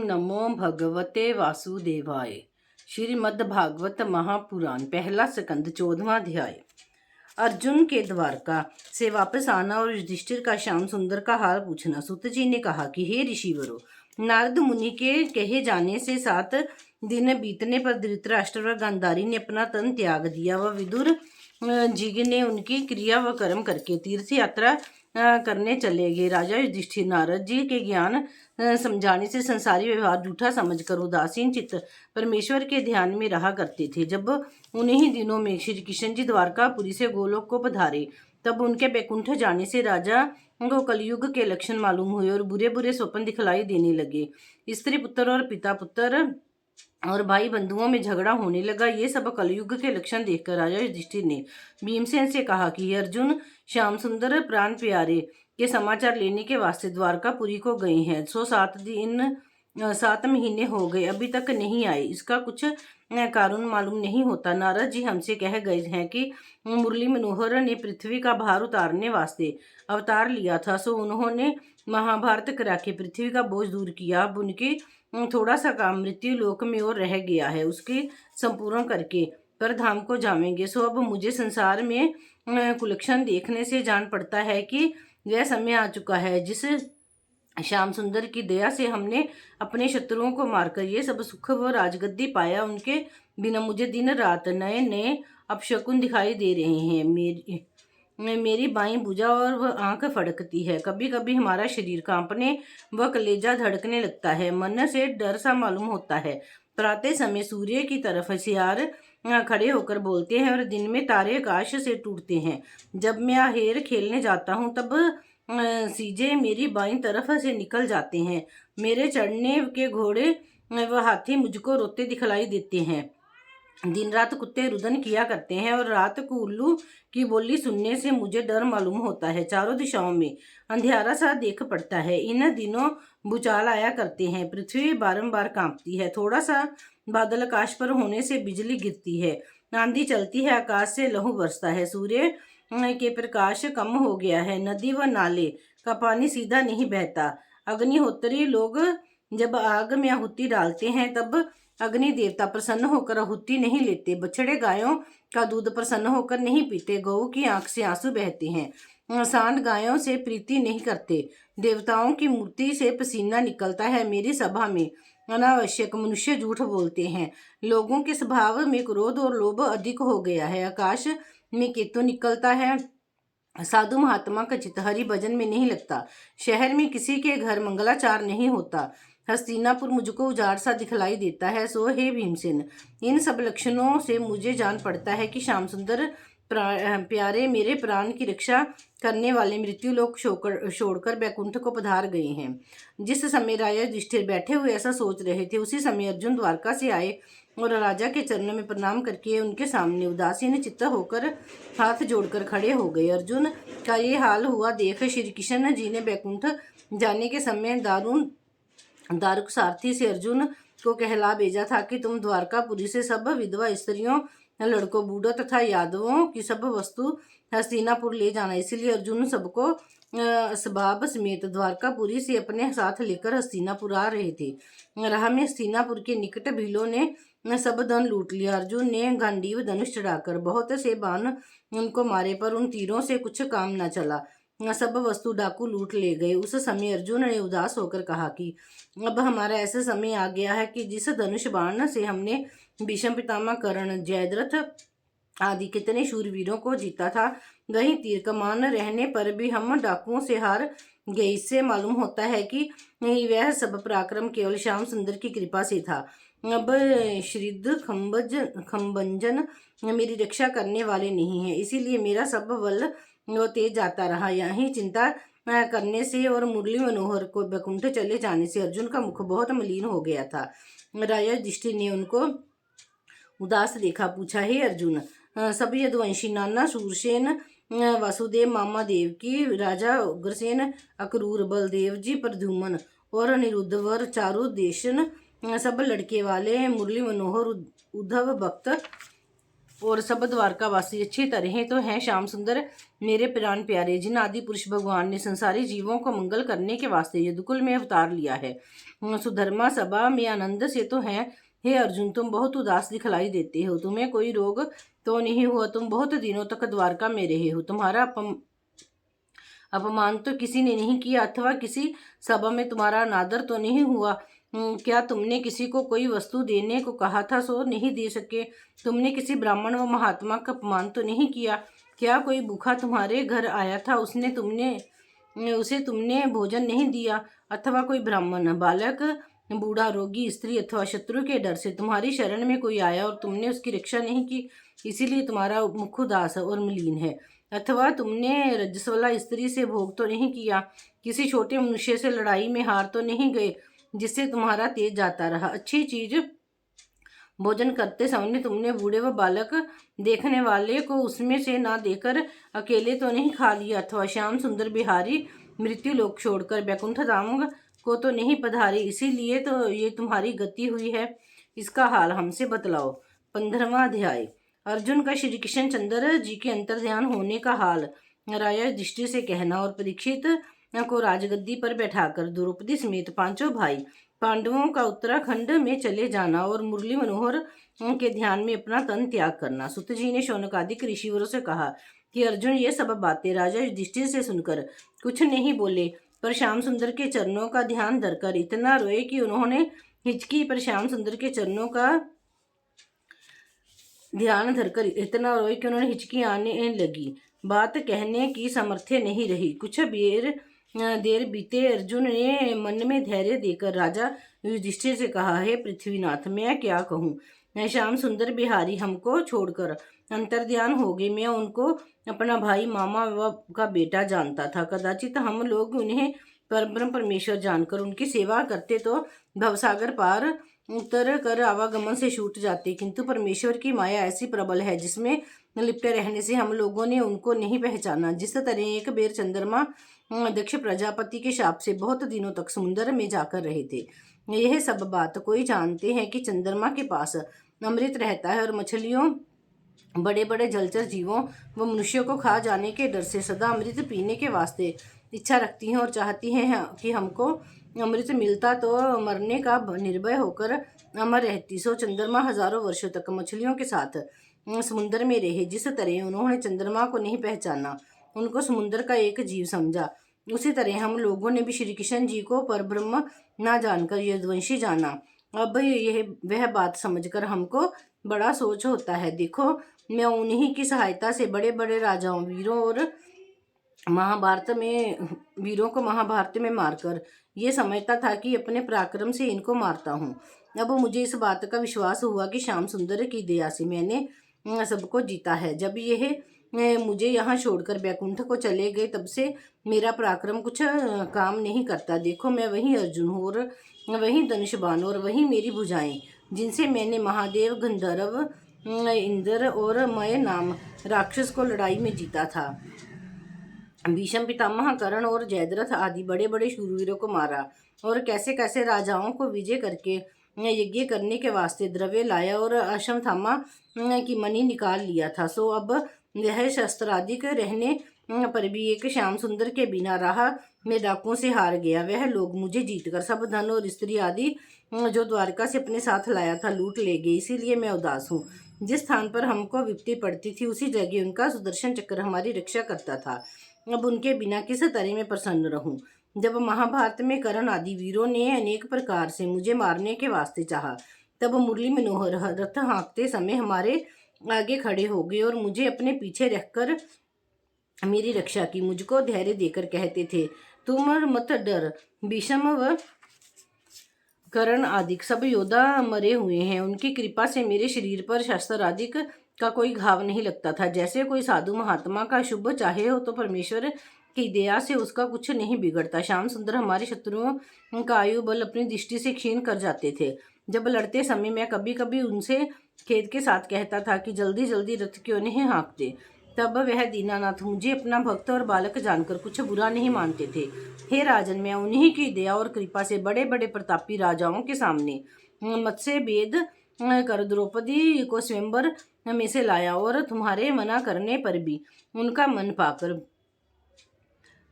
नमो भगवते वासुदेवाय। श्रीमद्भागवत महापुराण पहला स्कंद 14वां अध्याय। अर्जुन के द्वारका से वापस आना और युधिष्ठिर का श्याम सुंदर का हाल पूछना। सूत जी ने कहा कि हे ऋषिवरों, नारद मुनि के कहे जाने से 7 दिन बीतने पर धृतराष्ट्र व गांधारी ने अपना तन त्याग दिया। वह विदुर जी ने उनकी क्रिया व कर्म करके तीर्थ यात्रा करने चले गए। राजा युधिष्ठिर नारद जी के ज्ञान समझाने से संसारी व्यवहार झूठा समझकर उदासीन चित्त परमेश्वर के ध्यान में रहा करते थे। जब उन्हीं ही दिनों में श्री कृष्ण जी द्वारकापुरी से गोलोक को पधारे, तब उनके बैकुंठ जाने से राजा को कलयुग के लक्षण मालूम हुए और बुरे बुरे स्वप्न दिखलाई देने लगे। स्त्री पुत्र और पिता पुत्र और भाई बंधुओं में झगड़ा होने लगा। ये सब कलयुग के लक्षण देखकर राजा युधिष्ठिर ने भीमसेन से कहा कि अर्जुन श्याम सुंदर प्राण प्यारे के समाचार लेने के वास्ते द्वारकापुरी को गए हैं। 7 महीने हो गए, अभी तक नहीं आए। इसका कुछ कारण मालूम नहीं होता। नारद जी हमसे कह गए हैं कि मुरली मनोहर ने पृथ्वी का भार उतारने वास्ते अवतार लिया था, सो उन्होंने महाभारत करा के पृथ्वी का बोझ दूर किया। अब उनके थोड़ा सा काम मृत्यु लोक में और रह गया है, उसके संपूर्ण करके पर धाम को जावेंगे। सो अब मुझे संसार में कुलक्षण देखने से जान पड़ता है कि वह समय आ चुका है जिस श्याम सुंदर की दया से हमने अपने शत्रुओं को मारकर ये सब सुख व राजगद्दी पाया। उनके बिना मुझे दिन रात नए नए अपशकुन दिखाई दे रहे हैं। मेरी बाईं भुजा और वह आंख फड़कती है। कभी कभी हमारा शरीर कांपने व कलेजा धड़कने लगता है। मन से डर सा मालूम होता है। प्रातः समय सूर्य की तरफ सियार खड़े होकर बोलते हैं और दिन में तारे आकाश से टूटते हैं। जब मैं आहेर खेलने जाता हूँ तब सीजे मेरी बाईं तरफ से निकल जाते हैं। मेरे चढ़ने के घोड़े व हाथी मुझको रोते दिखलाई देते हैं। दिन रात कुत्ते रुदन किया करते हैं और रात को उल्लू की बोली सुनने से मुझे डर मालूम होता है। चारों दिशाओं में अंधेरा सा देख पड़ता है। इन दिनों भूचाल आया करते हैं। पृथ्वी बारंबार कांपती है। थोड़ा सा बादल आकाश पर होने से बिजली गिरती है। आंधी चलती है, आकाश से लहू बरसता है। सूर्य के प्रकाश कम हो गया है। नदी व नाले का पानी सीधा नहीं बहता। अग्निहोत्री लोग जब आग में आहुति डालते हैं तब अग्नि देवता प्रसन्न होकर आहुति नहीं लेते। बछड़े गायों का दूध प्रसन्न होकर नहीं पीते। गऊ की आंख से आंसू बहते हैं। सांड गायों से प्रीति नहीं करते। देवताओं की मूर्ति से पसीना निकलता है। मेरी सभा में अनावश्यक मनुष्य झूठ बोलते हैं। लोगों के स्वभाव में क्रोध और लोभ अधिक हो गया है। आकाश में केतु निकलता है। साधु महात्मा का चित्त हरि भजन में नहीं लगता। शहर में किसी के घर मंगलाचार नहीं होता। हस्तिनापुर मुझको उजाड़ सा दिखलाई देता है। सो हे भीमसेन, इन सब लक्षणों से मुझे जान पड़ता है कि श्याम सुंदर प्यारे मेरे प्राण की रक्षा करने वाले मृत्युलोक छोड़कर बैकुंठ को पधार गए हैं। जिस समय राजा युधिष्ठिर बैठे हुए ऐसा सोच रहे थे, उसी समय अर्जुन द्वारका से आए और राजा के चरणों में प्रणाम करके उनके सामने उदासीन चित्त होकर हाथ जोड़कर खड़े हो गए। अर्जुन का ये हाल हुआ देख श्री कृष्ण जी ने बैकुंठ जाने के समय दारुक सारथी से अर्जुन को कहला भेजा था कि तुम द्वारकापुरी से सब विधवा स्त्रियों, लड़कों, बूढ़ों तथा यादवों की सब वस्तु हस्तिनापुर ले जाना। इसलिए अर्जुन सबको असबाब समेत द्वारकापुरी से अपने साथ लेकर हस्तिनापुर आ रहे थे। राह में हस्तिनापुर के निकट भीलों ने सब धन लूट लिया। अर्जुन ने गांडीव धनुष चढ़ाकर बहुत से बाण उनको मारे, पर उन तीरों से कुछ काम न चला। सब वस्तु डाकू लूट ले गए। उस समय अर्जुन ने उदास होकर कहा कि अब हमारा ऐसा समय आ गया है कि जिस धनुष बाण से हमने भीष्म पितामह, कर्ण, जयद्रथ आदि कितने शूरवीरों को जीता था, वही तीर कमान रहने पर भी हम डाकुओं से हार गए। इससे मालूम होता है कि वह सब पराक्रम केवल श्याम सुंदर की कृपा से था। अब श्रीद खम्बंजन मेरी रक्षा करने वाले नहीं है, इसीलिए मेरा सब बल वो तेज जाता रहा। यही चिंता करने से और मुरली मनोहर को बैकुंठ चले जाने से अर्जुन का मुख बहुत मलिन हो गया था। राजा युधिष्ठिर ने उनको उदास देखा। पूछा, हे अर्जुन, सब यदुवंशी नाना शूरसेन, वासुदेव, मामा देवकी, राजा उग्रसेन, अक्रूर, बलदेव जी, प्रद्युम्न और अनिरुद्धवर, चारु देशन, सब लड़के वाले, मुरली मनोहर, उद्धव भक्त और सब द्वारकावासी अच्छी तरह तो हैं। श्याम सुंदर मेरे प्राण प्यारे, जिन आदि पुरुष भगवान ने संसारी जीवों को मंगल करने के वास्ते यदुकुल में अवतार लिया है, सुधर्मा सभा में आनंद से तो हैं। हे अर्जुन, तुम बहुत उदास दिखलाई देते हो। तुम्हें कोई रोग तो नहीं हुआ? तुम बहुत दिनों तक द्वारका में रहे हो। तुम्हारा अपमान तो किसी ने नहीं किया, अथवा किसी सभा में तुम्हारा अनादर तो नहीं हुआ। क्या तुमने किसी को कोई वस्तु देने को कहा था सो नहीं दे सके? तुमने किसी ब्राह्मण व महात्मा का अपमान तो नहीं किया? क्या कोई भूखा तुम्हारे घर आया था, उसे तुमने भोजन नहीं दिया? अथवा कोई ब्राह्मण बालक, बूढ़ा, रोगी, स्त्री अथवा शत्रु के डर से तुम्हारी शरण में कोई आया और तुमने उसकी रक्षा नहीं की, इसीलिए तुम्हारा मुख उदास और मलिन है? अथवा तुमने रजस्वला स्त्री से भोग तो नहीं किया? किसी छोटे मनुष्य से लड़ाई में हार तो नहीं गए, जिससे तुम्हारा तेज जाता रहा? अच्छी चीज भोजन करते समय तुमने बूढ़े व बालक देखने वाले को उसमें से ना देकर अकेले तो नहीं खा लिया? अथवा श्याम सुंदर बिहारी मृत्यु लोक छोड़कर बैकुंठ धाम को तो नहीं पधारे, इसीलिए तो ये तुम्हारी गति हुई है? इसका हाल हमसे बतलाओ। 15वां अध्याय। अर्जुन का श्री कृष्ण चंद्र जी के अंतर्ध्यान होने का हाल, राजा युधिष्ठिर से कहना और परीक्षित को राजगद्दी पर बैठाकर द्रौपदी समेत पांचों भाई पांडवों का उत्तराखंड में चले जाना और मुरली मनोहर के ध्यान में अपना तन त्याग करना। सुत जी ने शौनकादिक ऋषिवरों से कहा कि अर्जुन ये सब बातें राजा युधिष्ठिर से सुनकर कुछ नहीं बोले, पर श्याम सुंदर के चरणों का ध्यान धरकर इतना रोए कि उन्होंने हिचकी पर श्याम सुंदर के चरणों का ध्यान धरकर इतना रोए कि उन्होंने हिचकी आने लगी। बात कहने की सामर्थ्य नहीं रही। कुछ देर बीते अर्जुन ने मन में धैर्य देकर राजा युधिष्ठिर से कहा, हे पृथ्वीनाथ, मैं क्या कहूँ। श्याम सुंदर बिहारी हमको छोड़कर अंतर्ध्यान हो गए। मैं उनको अपना भाई, मामा का बेटा जानता था। कदाचित हम लोग उन्हें परब्रह्म परमेश्वर जानकर उनकी सेवा करते तो भवसागर पार उतर कर आवागमन से छूट जाते, किंतु परमेश्वर की माया ऐसी प्रबल है जिसमें लिपटे रहने से हम लोगों ने उनको नहीं पहचाना। जिस तरह एक बेर चंद्रमा दक्ष प्रजापति के शाप से बहुत दिनों तक समुद्र में जाकर रहे थे, यह सब बात कोई जानते हैं कि चंद्रमा के पास अमृत रहता है और मछलियों, बड़े बड़े जलचर जीवों व मनुष्यों को खा जाने के डर से सदा अमृत पीने के वास्ते इच्छा रखती हैं और चाहती हैं कि हमको अमृत मिलता तो मरने का निर्भय होकर अमर रहती। सो चंद्रमा हजारों वर्षों तक मछलियों के साथ समुद्र में रहे। जिस तरह उन्होंने चंद्रमा को नहीं पहचाना, उनको समुद्र का एक जीव समझा, उसी तरह हम लोगों ने भी श्री कृष्ण जी को परब्रह्म ना जानकर यदुवंशी जाना। अब यह वह बात समझकर हमको बड़ा सोच होता है। देखो, मैं उन्हीं की सहायता से बड़े बड़े राजाओं, वीरों को महाभारत में मारकर ये समझता था कि अपने पराक्रम से इनको मारता हूँ। अब मुझे इस बात का विश्वास हुआ कि श्याम सुंदर की दया से मैंने सबको जीता है। जब यह मुझे यहाँ छोड़कर बैकुंठ को चले गए, तब से मेरा पराक्रम कुछ काम नहीं करता। देखो, मैं वही अर्जुन हूँ और वही धनुषबाण और वही मेरी भुजाएं, जिनसे मैंने महादेव, गंधर्व, इंद्र और मय नाम राक्षस को लड़ाई में जीता था। भीष्म पितामह, कर्ण और जयद्रथ आदि बड़े बड़े शूरवीरों को मारा और कैसे कैसे राजाओं को विजय करके यज्ञ करने के वास्ते द्रव्य लाया और अश्वत्थामा की मणि निकाल लिया था। सो अब यह शस्त्राधिक रहने पर भी एक श्याम सुंदर के बिना राह में डाकुओं से हार गया। वह लोग मुझे जीतकर सब धन और स्त्री आदि जो द्वारका से अपने साथ लाया था लूट ले गए, इसीलिए मैं उदास हूँ। जिस स्थान पर हमको विपत्ति पड़ती थी उसी जगह उनका सुदर्शन चक्र हमारी रक्षा करता था। अब उनके बिना किस तरह में प्रसन्न रहूं। जब महाभारत में कर्ण आदि वीरों ने अनेक प्रकार से मुझे मारने के वास्ते चाहा, तब मुरली मनोहर रथ हाँकते समय हमारे आगे खड़े हो गए और मुझे अपने पीछे रखकर मेरी रक्षा की। मुझको धैर्य देकर कहते थे, तुम मत डर, भीष्म व कर्ण आदि सब योद्धा मरे हुए हैं। उनकी कृपा से मेरे शरीर पर शस्त्र आदि का कोई घाव नहीं लगता था। जैसे कोई साधु महात्मा का शुभ चाहे हो तो परमेश्वर की दया से उसका कुछ नहीं बिगड़ता। श्याम सुंदर हमारे शत्रुओं का आयु बल अपनी दृष्टि से क्षीण कर जाते थे। जब लड़ते समय मैं कभी कभी उनसे खेद के साथ कहता था कि जल्दी जल्दी रथ क्यों नहीं हाँकते, तब वह दीनानाथ मुझे अपना भक्त और बालक जानकर कुछ बुरा नहीं मानते थे। हे राजन, मैं उन्हीं की दया और कृपा से बड़े बड़े प्रतापी राजाओं के सामने मत्स्य भेद कर द्रौपदी को स्वयंवर में से लाया और तुम्हारे मना करने पर भी उनका मन पाकर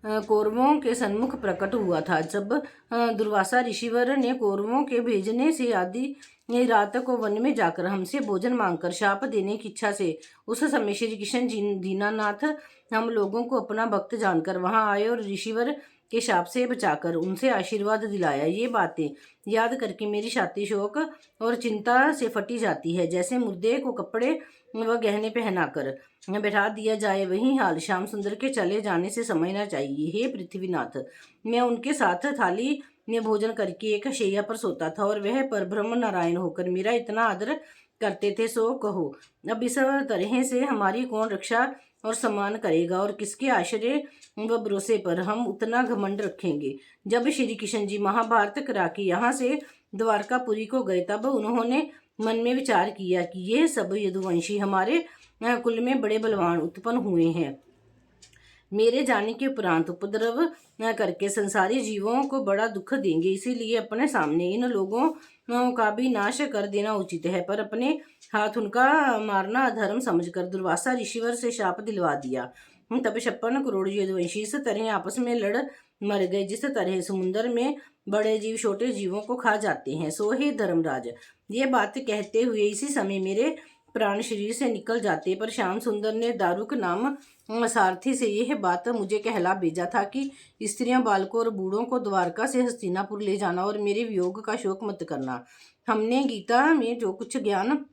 कौरवों के सन्मुख प्रकट हुआ था। जब दुर्वासा ऋषिवर ने कौरवों के भेजने से आदि रात को वन में जाकर हमसे भोजन मांगकर शाप देने की इच्छा से उस समय श्री कृष्ण जी दीनानाथ हम लोगों को अपना भक्त जानकर वहां आए और ऋषिवर के शाप से बचाकर उनसे आशीर्वाद दिलाया। ये बातें याद करके मेरी छाती शोक और चिंता से फटी जाती है। जैसे मुर्दे को कपड़े व गहने पहनाकर बैठा दिया जाए, वही हाल श्याम सुंदर के चले जाने से समझना चाहिए। हे पृथ्वीनाथ, मैं उनके साथ थाली में भोजन करके एक शैया पर सोता था और वह परब्रह्म नारायण होकर मेरा इतना आदर करते थे, सो कहो अब इस तरह से हमारी कौन रक्षा और सम्मान करेगा और किसके आश्रय व भरोसे पर हम उतना घमंड रखेंगे। जब श्री कृष्ण जी महाभारत करा के यहाँ से द्वारकापुरी को गए, तब उन्होंने मन में विचार किया कि ये सब यदुवंशी हमारे कुल में बड़े बलवान उत्पन्न हुए हैं। मेरे जाने के उपरांत उपद्रव न करके संसारी जीवों को बड़ा दुख देंगे, इसीलिए अपने सामने इन लोगों का भी नाश कर देना उचित है। पर अपने हाथ उनका मारना अधर्म समझकर दुर्वासा ऋषिवर से शाप दिलवा दिया। तब 56 करोड़ यदुवंशी इस तरह आपस में लड़ मर गए जिस तरह समुद्र में बड़े जीव छोटे जीवों को खा जाते हैं। सो हे धर्मराज, ये बात कहते हुए इसी समय मेरे प्राण शरीर से निकल जाते, पर श्याम सुंदर ने दारुक नाम सारथी से यह बात मुझे कहला भेजा था कि स्त्रियों, बालकों और बूढ़ों को द्वारका से हस्तिनापुर ले जाना और मेरे वियोग का शोक मत करना। हमने गीता में जो कुछ ज्ञान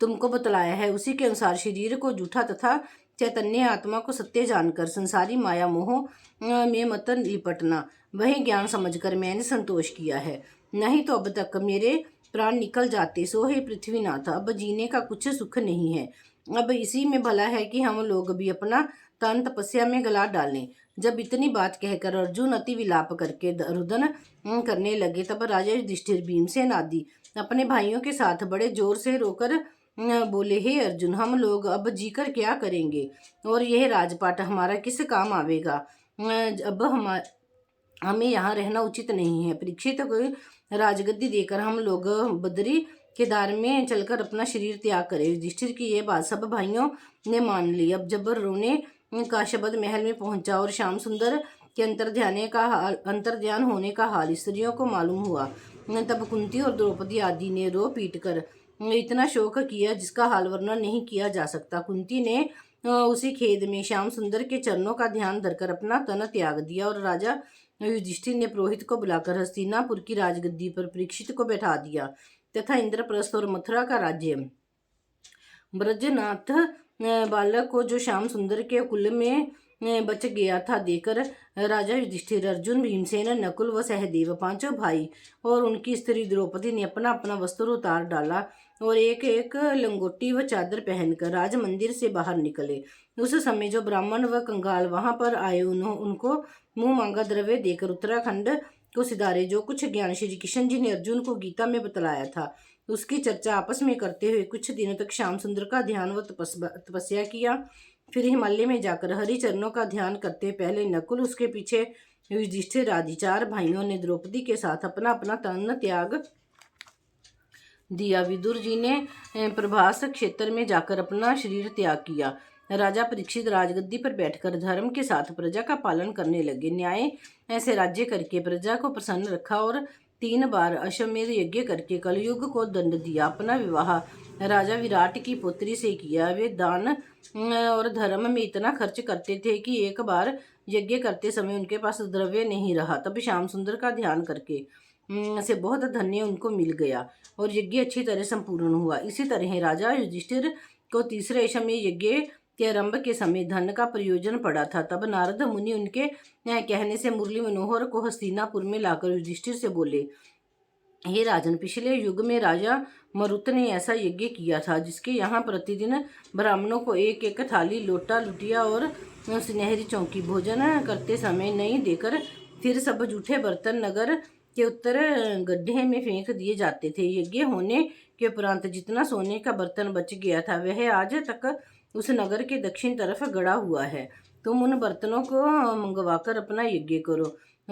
तुमको बतलाया है उसी के अनुसार शरीर को झूठा तथा चैतन्य आत्मा को सत्य जानकर संसारी माया मोह में मत लिपटना, वही ज्ञान समझकर मैंने संतोष किया है। नहीं तो अब तक मेरे प्राण निकल जाते। सो हे पृथ्वीनाथ, अब जीने का कुछ सुख नहीं है। अब इसी में भला है कि हम लोग भी अपना तन तपस्या में गला डालें। जब इतनी बात कहकर अर्जुन अति विलाप करके रुदन करने लगे, तब राजा युधिष्ठिर, भीमसेन आदि अपने भाइयों के साथ बड़े जोर से रोकर बोले, हे अर्जुन, हम लोग अब जीकर क्या करेंगे और यह राजपाट हमारा किस काम आवेगा। अब हमें यहाँ रहना उचित नहीं है। परीक्षित को राजगद्दी देकर हम लोग बद्री केदार में चलकर अपना शरीर त्याग करें। युधिष्ठिर की यह बात सब भाइयों ने मान ली। अब जब रोने का शब्द महल में पहुंचा और श्याम सुंदर के अंतर्ध्यान होने का हाल स्त्रियों को मालूम हुआ, तब कुंती और द्रौपदी आदि ने रो पीट कर इतना शोक किया जिसका हाल वर्णन नहीं किया जा सकता। कुंती ने उसी खेद में श्याम सुंदर के चरणों का ध्यान धरकर अपना तन त्याग दिया और राजा युधिष्ठिर ने पुरोहित को बुलाकर हस्तिनापुर की राजगद्दी पर परीक्षित को बैठा दिया तथा इंद्रप्रस्थ और मथुरा का राज्य ब्रजनाथ बालक को जो श्याम सुंदर के कुल में बच गया था देकर राजा युधिष्ठिर, अर्जुन, भीमसेन, नकुल व सहदेव पांचों भाई और उनकी स्त्री द्रौपदी ने अपना अपना वस्त्र उतार डाला और एक एक लंगोटी व चादर पहनकर राज मंदिर से बाहर निकले। उस समय जो ब्राह्मण व कंगाल वहां पर आए उनको मुंह मांगा द्रव्य देकर उत्तराखंड को सिधारे। जो कुछ ज्ञान श्री कृष्ण जी ने अर्जुन को गीता में बतलाया था उसकी चर्चा आपस में करते हुए कुछ दिनों तक श्याम सुंदर का ध्यान व तपस्या किया। फिर हिमालय में जाकर हरि चरणों का ध्यान करते पहले नकुल, उसके पीछे युधिष्ठिर आदि 4 भाइयों ने द्रौपदी के साथ अपना अपना तन त्याग दिया। विदुर जी ने प्रभास क्षेत्र में जाकर अपना शरीर त्याग किया। राजा परीक्षित राजगद्दी पर बैठकर धर्म के साथ प्रजा का पालन करने लगे। न्याय ऐसे राज्य करके प्रजा को प्रसन्न रखा और 3 बार अश्वमेध यज्ञ करके कलयुग को दंड दिया। अपना विवाह राजा विराट की पुत्री से किया। वे दान और धर्म में इतना खर्च करते थे कि एक बार यज्ञ करते समय उनके पास द्रव्य नहीं रहा। तब श्याम सुंदर का ध्यान करके से बहुत धन्य उनको मिल गया और यज्ञ अच्छी तरह संपूर्ण हुआ। इसी तरह राजा युधिष्ठिर को तीसरे अश्वमेध यज्ञ के आरंभ के समय धन का प्रयोजन पड़ा था। तब नारद मुनि उनके कहने से मुरली मनोहर को हस्तिनापुर में लाकर युधिष्ठिर से बोले, हे राजन, पिछले युग में राजा मरुत ने ऐसा यज्ञ किया था जिसके यहाँ प्रतिदिन ब्राह्मणों को एक एक थाली, लोटा, लुटिया और सुनहरी चौकी भोजन करते समय नहीं देकर फिर सब जूठे बर्तन नगर के उत्तर गड्ढे में फेंक दिए जाते थे। यज्ञ होने के उपरांत जितना सोने का बर्तन बच गया था वह आज तक उस नगर के दक्षिण तरफ गड़ा हुआ है। तुम उन बर्तनों को मंगवाकर अपना यज्ञ करो।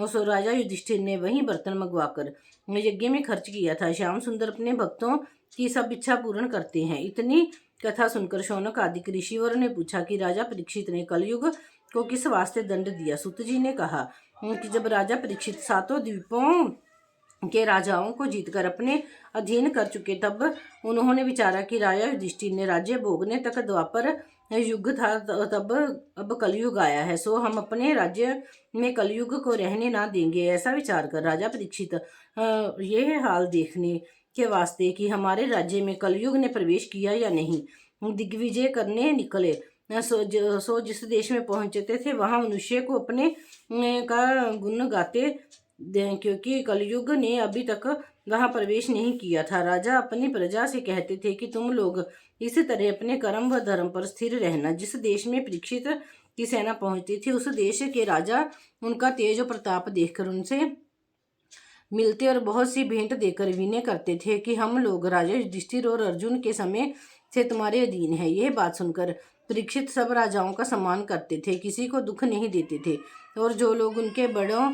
सो राजा युधिष्ठिर ने वही बर्तन मंगवाकर यज्ञ में खर्च किया था। श्याम सुंदर अपने भक्तों की सब इच्छा पूर्ण करते हैं। इतनी कथा सुनकर शौनक आदि ऋषिवर ने पूछा कि राजा परीक्षित ने कलयुग को किस वास्ते दंड दिया। सुत जी ने कहा कि जब राजा परीक्षित सातों द्वीपों के राजाओं को जीतकर अपने अधीन कर चुके, तब उन्होंने विचारा कि राजा युधिष्ठिर ने राज्य भोगने तक द्वापर युग था, तब अब कलयुग आया है, सो हम अपने राज्य में कलयुग को रहने ना देंगे। ऐसा विचार कर राजा परीक्षित यह हाल देखने के वास्ते कि हमारे राज्य में कलयुग ने प्रवेश किया या नहीं, दिग्विजय करने निकले। सो जिस देश में पहुंचते थे वहां मनुष्य को अपने का गुण गाते, क्योंकि कलयुग ने अभी तक वहां प्रवेश नहीं किया था। राजा अपनी प्रजा से कहते थे कि तुम लोग इसी तरह अपने कर्म व धर्म पर स्थिर रहना। जिस देश में परीक्षित की सेना पहुंचती थी, उस देश के राजा उनका तेज और प्रताप देखकर उनसे मिलते और बहुत सी भेंट देकर विनय करते थे कि हम लोग राजा युधिष्ठिर और अर्जुन के समय से तुम्हारे अधीन है। यह बात सुनकर परीक्षित सब राजाओं का सम्मान करते थे, किसी को दुख नहीं देते थे, और जो लोग उनके बड़ों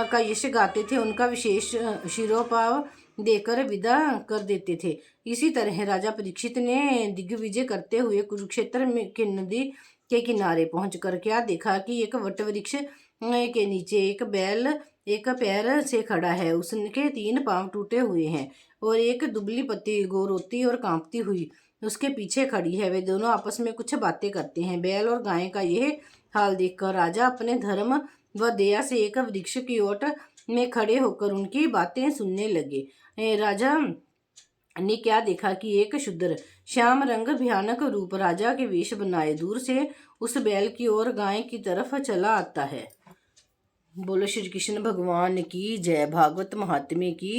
का यश गाते थे उनका विशेष शिरोपाव देकर विदा कर देते थे। इसी तरह राजा परीक्षित ने दिग्विजय करते हुए कुरुक्षेत्र में की नदी के किनारे पहुंचकर क्या देखा कि एक वटवृक्ष के नीचे एक बैल एक पैर से खड़ा है। उसके 3 पांव टूटे हुए हैं और एक दुबली पत्ती गोरोती और कांपती हुई उसके पीछे खड़ी है। वे दोनों आपस में कुछ बातें करते हैं। बैल और गाय का यह हाल देखकर राजा अपने धर्म व दया से एक वृक्ष की ओट में खड़े होकर उनकी बातें सुनने लगे। राजा ने क्या देखा कि एक शूद्र श्याम रंग भयानक रूप राजा के वेश बनाए दूर से उस बैल की ओर गाय की तरफ चला आता है। बोलो श्री कृष्ण भगवान की जय। भागवत महात्म्य की